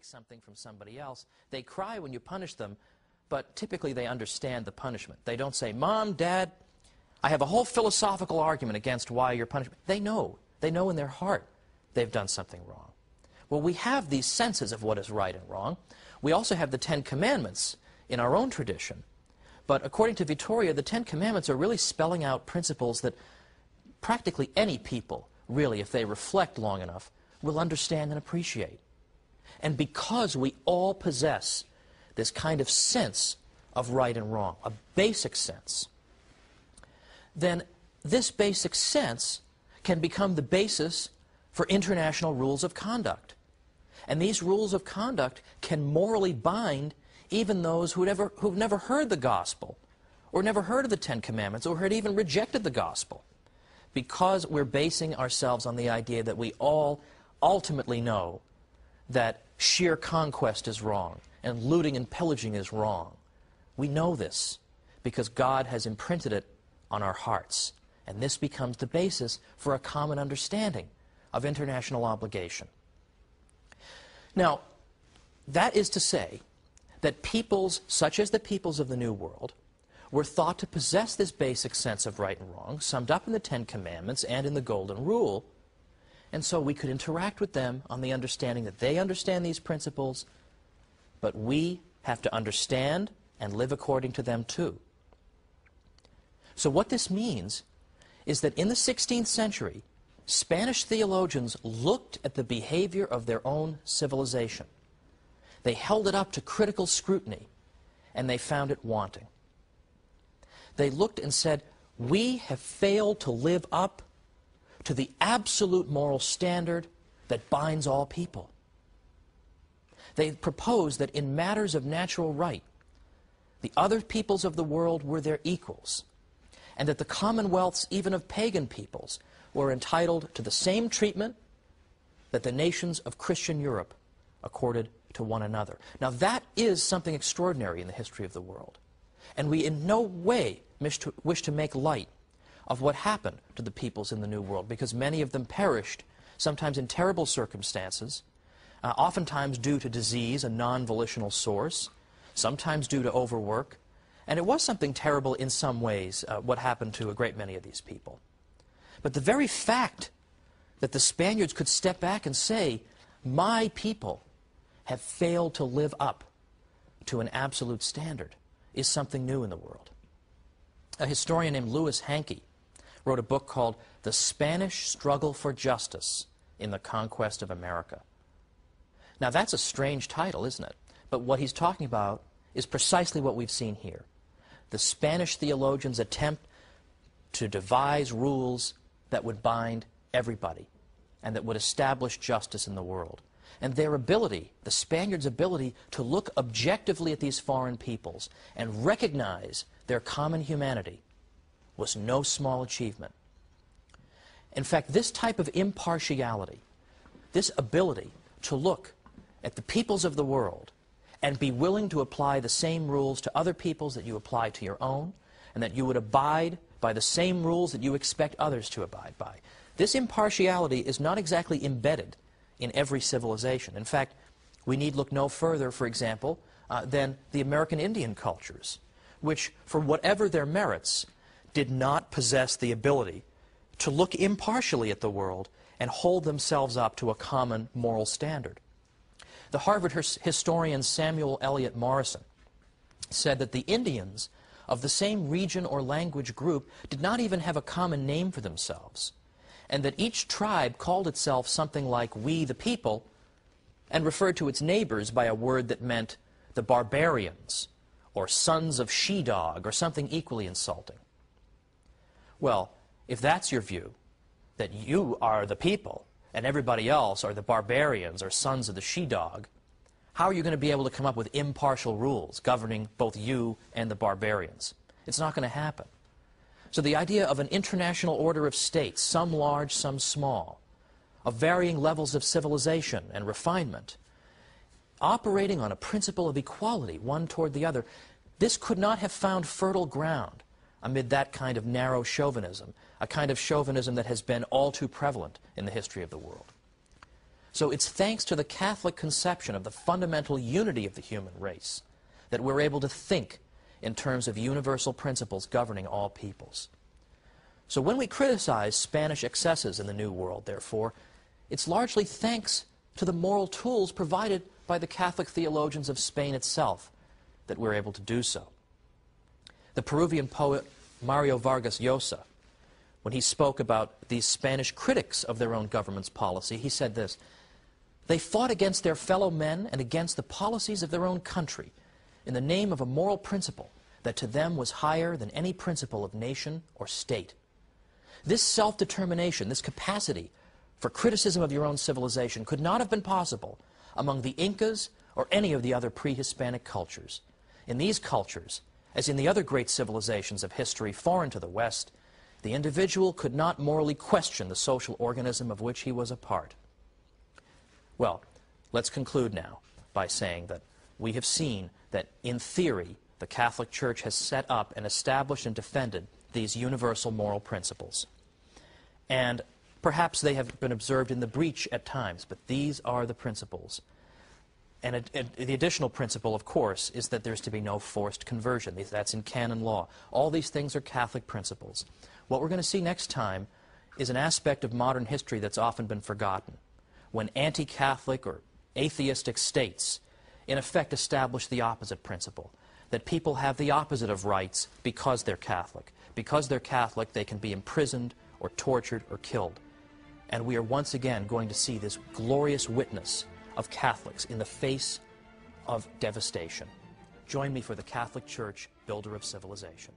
take something from somebody else. They cry when you punish them, but typically they understand the punishment. They don't say, Mom, Dad, I have a whole philosophical argument against why you're punishing me. They know in their heart they've done something wrong. Well, we have these senses of what is right and wrong. We also have the Ten Commandments in our own tradition. But according to Vittoria, the Ten Commandments are really spelling out principles that practically any people, really, if they reflect long enough, will understand and appreciate. And because we all possess this kind of sense of right and wrong, a basic sense, then this basic sense can become the basis for international rules of conduct. And these rules of conduct can morally bind even those who've never heard the gospel, or never heard of the Ten Commandments, or had even rejected the gospel, because we're basing ourselves on the idea that we all ultimately know that sheer conquest is wrong, and looting and pillaging is wrong. We know this because God has imprinted it on our hearts, and this becomes the basis for a common understanding of international obligation. Now, that is to say that peoples, such as the peoples of the New World, were thought to possess this basic sense of right and wrong, summed up in the Ten Commandments and in the Golden Rule, and so we could interact with them on the understanding that they understand these principles, but we have to understand and live according to them too. So what this means is that in the 16th century, Spanish theologians looked at the behavior of their own civilization. They held it up to critical scrutiny, and they found it wanting. They looked and said, we have failed to live up to the absolute moral standard that binds all people. They proposed that in matters of natural right, the other peoples of the world were their equals, and that the commonwealths, even of pagan peoples, were entitled to the same treatment that the nations of Christian Europe accorded to one another. Now that is something extraordinary in the history of the world. And we in no way wish to make light of what happened to the peoples in the New World, because many of them perished, sometimes in terrible circumstances, oftentimes due to disease, a non-volitional source, sometimes due to overwork. And it was something terrible in some ways, what happened to a great many of these people. But the very fact that the Spaniards could step back and say, my people have failed to live up to an absolute standard is something new in the world. A historian named Louis Hankey wrote a book called The Spanish Struggle for Justice in the Conquest of America. Now that's a strange title, isn't it? But what he's talking about is precisely what we've seen here. The Spanish theologians attempt to devise rules that would bind everybody and that would establish justice in the world. And their ability, the Spaniards' ability to look objectively at these foreign peoples and recognize their common humanity was no small achievement. In fact, this type of impartiality, this ability to look at the peoples of the world and be willing to apply the same rules to other peoples that you apply to your own, and that you would abide by the same rules that you expect others to abide by. This impartiality is not exactly embedded in every civilization. In fact, we need look no further, for example, than the American Indian cultures, which, for whatever their merits, did not possess the ability to look impartially at the world and hold themselves up to a common moral standard. The Harvard historian Samuel Eliot Morison said that the Indians of the same region or language group did not even have a common name for themselves, and that each tribe called itself something like "we the people" and referred to its neighbors by a word that meant the barbarians or sons of she-dog or something equally insulting. Well, if that's your view, that you are the people and everybody else are the barbarians or sons of the she-dog, how are you going to be able to come up with impartial rules governing both you and the barbarians? It's not going to happen. So the idea of an international order of states, some large, some small, of varying levels of civilization and refinement, operating on a principle of equality, one toward the other, this could not have found fertile ground amid that kind of narrow chauvinism, a kind of chauvinism that has been all too prevalent in the history of the world. So it's thanks to the Catholic conception of the fundamental unity of the human race that we're able to think in terms of universal principles governing all peoples. So when we criticize Spanish excesses in the New World, therefore, it's largely thanks to the moral tools provided by the Catholic theologians of Spain itself that we're able to do so. The Peruvian poet Mario Vargas Llosa, when he spoke about these Spanish critics of their own government's policy, he said this: "They fought against their fellow men and against the policies of their own country in the name of a moral principle that to them was higher than any principle of nation or state. This self-determination, this capacity for criticism of your own civilization could not have been possible among the Incas or any of the other pre-Hispanic cultures. In these cultures, as in the other great civilizations of history foreign to the West, the individual could not morally question the social organism of which he was a part." Well, let's conclude now by saying that we have seen that in theory the Catholic Church has set up and established and defended these universal moral principles. And perhaps they have been observed in the breach at times, but these are the principles. And the additional principle, of course, is that there's to be no forced conversion. That's in canon law. All these things are Catholic principles. What we're going to see next time is an aspect of modern history that's often been forgotten, when anti-Catholic or atheistic states in effect establish the opposite principle, that people have the opposite of rights because they're Catholic. Because they're Catholic, they can be imprisoned or tortured or killed. And we are once again going to see this glorious witness of Catholics in the face of devastation. Join me for the Catholic Church, Builder of Civilization.